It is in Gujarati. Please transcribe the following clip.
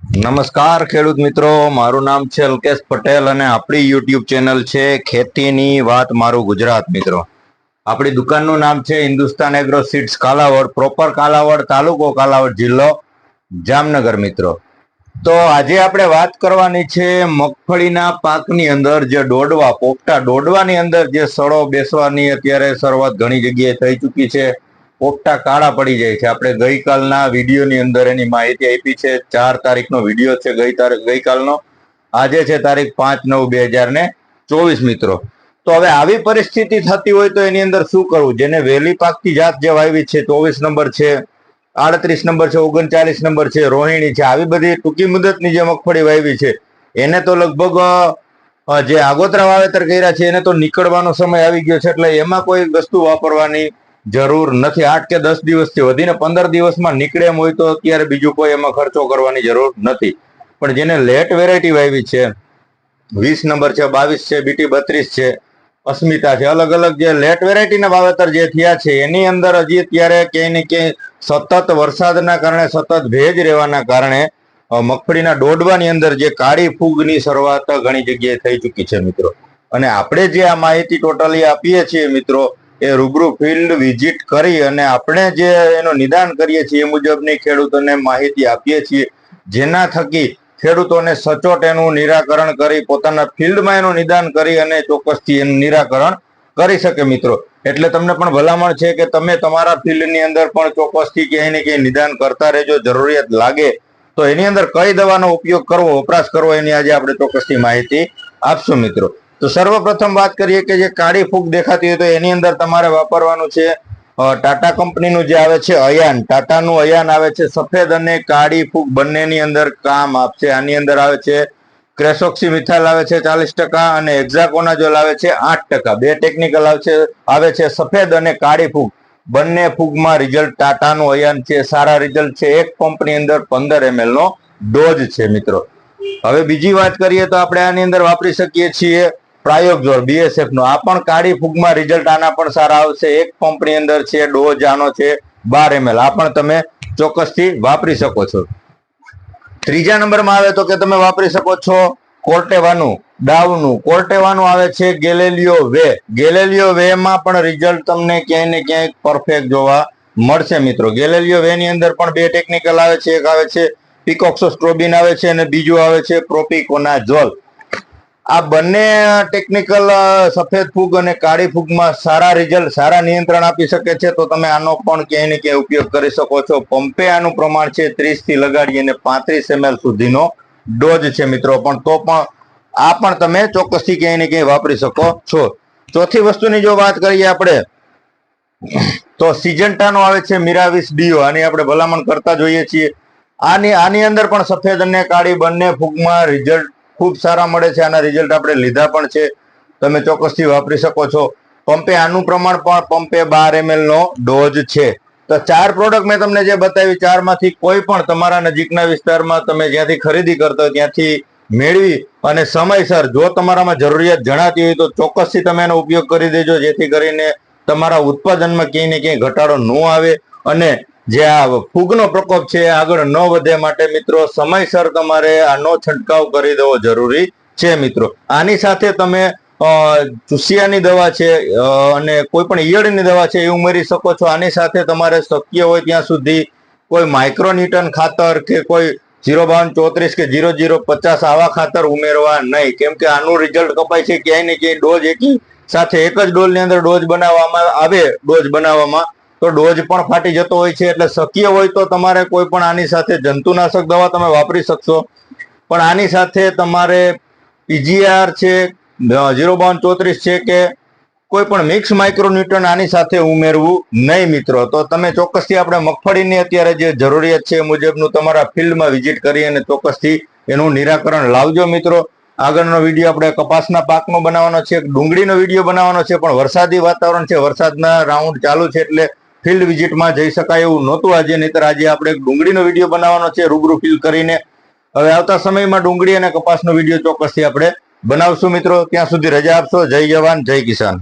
નમસ્કાર ખેડૂત મિત્રો, મારું નામ છે અલ્કેશ પટેલ અને આપણી યુટ્યુબ ચેનલ છે ખેતીની વાત મારું ગુજરાત. મિત્રો, આપણી દુકાનનું નામ છે Hindustan agro seeds Kalavad, proper Kalavad, તાલુકો કાલાવડ, જિલ્લો જામનગર. મિત્રો, તો આજે આપણે વાત કરવાની છે મગફળીના પાકની અંદર જે ડોડવા, પોપટા ડોડવાની અંદર જે સડો બેસવાની અત્યારે શરૂઆત ઘણી જગ્યાએ થઈ ચૂકી છે. પોપટા કાળા પડી જાય છે. આપણે ગઈકાલના વિડીયોની અંદર એની માહિતી આપી છે. 4 તારીખનો વિડીયો છે ગઈકાલનો. આજે છે તારીખ 5/9/2024. મિત્રો, તો હવે આવી પરિસ્થિતિ થતી હોય તો એની અંદર શું કરવું? જેને વહેલી પાકતી જાત જે વાવી છે, 24 નંબર છે, 38 નંબર છે, 39 નંબર છે, રોહિણી છે, આવી બધી ટૂંકી મુદતની જે મગફળી વાવી છે એને તો લગભગ જે આગોતરા વાવેતર કર્યા છે એને તો નીકળવાનો સમય આવી ગયો છે. એટલે એમાં કોઈ વસ્તુ વાપરવાની જરૂર નથી. 8 કે 10 દિવસથી વધીને 15 દિવસમાં નીકળે એમ હોય તો અત્યારે બીજું કોઈ એમાં ખર્ચો કરવાની જરૂર નથી. પણ જેને લેટ વેરાયટી વાવી છે, 20 નંબર છે, 22 છે, બીટી 32 છે, અસ્મિતા છે, અલગ અલગ જે લેટ વેરાયટીના વાવેતર જે થયા છે એની અંદર હજી અત્યારે ક્યાંય ને ક્યાંય સતત વરસાદના કારણે, સતત ભેજ રહેવાના કારણે મગફળીના ડોડવાની અંદર જે કાળી ફૂગની શરૂઆત ઘણી જગ્યાએ થઈ ચૂકી છે. મિત્રો, અને આપણે જે આ માહિતી ટોટલી આપીએ છીએ મિત્રો, એ રૂબરૂ ફિલ્ડ વિઝિટ કરી અને આપણે જે એનું નિદાન કરીએ છીએ એ મુજબની ખેડૂતોને માહિતી આપીએ છીએ, જેના થકી ખેડૂતોને સચોટ એનું નિરાકરણ કરી, પોતાના ફિલ્ડમાં એનું નિદાન કરી અને ચોક્કસથી એનું નિરાકરણ કરી શકે. મિત્રો, એટલે તમને પણ ભલામણ છે કે તમે તમારા ફિલ્ડની અંદર પણ ચોક્કસથી ક્યાંય ને ક્યાંય નિદાન કરતા રહેજો. જરૂરિયાત લાગે તો એની અંદર કઈ દવાનો ઉપયોગ કરવો, વપરાશ કરવો, એની આજે આપણે ચોક્કસથી માહિતી આપશું. મિત્રો, તો સર્વપ્રથમ વાત કરીએ કે જે કાળી ફૂગ દેખાતી હોય તો એની અંદર તમારે વાપરવાનું છે ટાટા કંપનીનું જે આવે છે અયાન, ટાટાનું અયાન આવે છે. સફેદ અને કાળી ફૂગ બંનેની અંદર કામ આપશે. આની અંદર આવે છે ક્રેસોક્સી મિથાઇલ આવે છે 40% અને હેક્ઝાકોનાઝોલ આવે છે 8%. બે ટેકનિકલ આવે છે. સફેદ અને કાળી ફૂગ બંને ફૂગમાં રિઝલ્ટ ટાટાનું અયાન છે, સારા રિઝલ્ટ છે. એક પંપની અંદર 15 ml નો ડોઝ છે. મિત્રો, હવે બીજી વાત કરીએ તો આપણે આની અંદર વાપરી શકીએ છીએ પ્રાયોક્ઝોલ BSF નો. આ પણ કાળી ફૂગમાં રિઝલ્ટ આના પણ સારા આવશે. એક પંપની અંદર છે. ડોઝ આનો છે 12 ml. આ પણ તમે ચોક્કસથી વાપરી શકો છો. ત્રીજા નંબરમાં આવે તો કે તમે વાપરી શકો છો કોર્ટેવાનું, ડાવનું. કોર્ટેવાનું આવે છે ગેલેલિયો વે. ગેલેલિયો વે માં પણ રિઝલ્ટ તમને ક્યાંય ને ક્યાંય પરફેક્ટ જોવા મળશે. મિત્રો, ગેલેલિયો વે ની અંદર પણ બે ટેકનિકલ આવે છે. એક આવે છે પિકોક્સોસ્ટ્રોબિન આવે છે અને બીજું આવે છે પ્રોપિકોનાઝોલ. આ બંને ટેકનિકલ સફેદ ફૂગ અને કાળી ફૂગમાં સારા રિઝલ્ટ, સારા નિયંત્રણ આપી શકે છે. તો તમે આનો પણ ક્યાંય ને ક્યાંય ઉપયોગ કરી શકો છો. પંપે આનું પ્રમાણ છે 30 થી લગાડી અને 35 ml સુધીનો ડોઝ છે. મિત્રો, પણ તો પણ આ પણ તમે ચોક્કસથી ક્યાંય ને ક્યાંય વાપરી શકો છો. ચોથી વસ્તુની જો વાત કરીએ આપણે તો સિજન્ટાનો આવે છે મિરાવિસ ડીઓ. આની આપણે ભલામણ કરતા જોઈએ છીએ. આની અંદર પણ સફેદ અને કાળી બંને ફૂગમાં રિઝલ્ટ ખૂબ સારા મળે છે. આના રિઝલ્ટ આપણે લીધા પણ છે. તમે ચોક્કસથી વાપરી શકો છો. પંપે આનું પ્રમાણ પણ પંપે 12 ml નો ડોઝ છે. તો 4 પ્રોડક્ટ મેં તમને જે બતાવી, 4 માંથી કોઈ પણ તમારા નજીકના વિસ્તારમાં તમે જ્યાંથી ખરીદી કરતા હોય ત્યાંથી મેળવી અને સમયસર, જો તમારામાં જરૂરિયાત જણાતી હોય તો ચોક્કસથી તમે એનો ઉપયોગ કરી દેજો, જેથી કરીને તમારા ઉત્પાદનમાં ક્યાંય ને ક્યાંય ઘટાડો ન આવે અને જે આ ફૂગનો પ્રકોપ છે એ આગળ ન વધે. માટે મિત્રો, સમયસર તમારે આનો છંટકાવ કરી દેવો જરૂરી છે. મિત્રો, આની સાથે તમે ચૂસિયાની દવા છે અને કોઈ પણ ઈયળની દવા છે એ ઉમેરી શકો છો. આની સાથે તમારે શક્ય હોય ત્યાં સુધી કોઈ માઇક્રોન્યુટન ખાતર કે કોઈ 05234 કે 0050 આવા ખાતર ઉમેરવા નહીં, કેમ કે આનું રિઝલ્ટ કપાય છે ક્યાંય ને ક્યાંય ડોઝ એકી સાથે એક જ ડોઝની અંદર ડોઝ બનાવવામાં આવે, ડોઝ બનાવવામાં તો ડોઝ પણ ફાટી જતો હોય છે. એટલે શક્ય હોય તો તમારે કોઈ પણ આની સાથે જંતુનાશક દવા તમે વાપરી શકશો, પણ આની સાથે તમારે PGR છે, 05234 છે કે કોઈ પણ મિક્સ માઇક્રોન્યુટ્રન આની સાથે ઉમેરવું નહીં. મિત્રો, તો તમે ચોક્કસથી આપણે મગફળીની અત્યારે જે જરૂરિયાત છે એ મુજબનું તમારા ફિલ્ડમાં વિઝિટ કરી અને ચોક્કસથી એનું નિરાકરણ લાવજો. મિત્રો, આગળનો વિડીયો આપણે કપાસના પાકનો બનાવવાનો છે, ડુંગળીનો વિડીયો બનાવવાનો છે, પણ વરસાદી વાતાવરણ છે, વરસાદના રાઉન્ડ ચાલુ છે એટલે ફિલ્ડ વિઝિટમાં જઈ શકાય એવું નહોતું આજે. નહીતર આજે આપણે ડુંગળીનો વિડીયો બનાવવાનો છે રૂબરૂ ફિલ કરીને. હવે આવતા સમયમાં ડુંગળી અને કપાસનો વિડીયો ચોક્કસથી આપણે બનાવશું. મિત્રો, ત્યાં સુધી રજા આપશો. જય જવાન, જય કિસાન.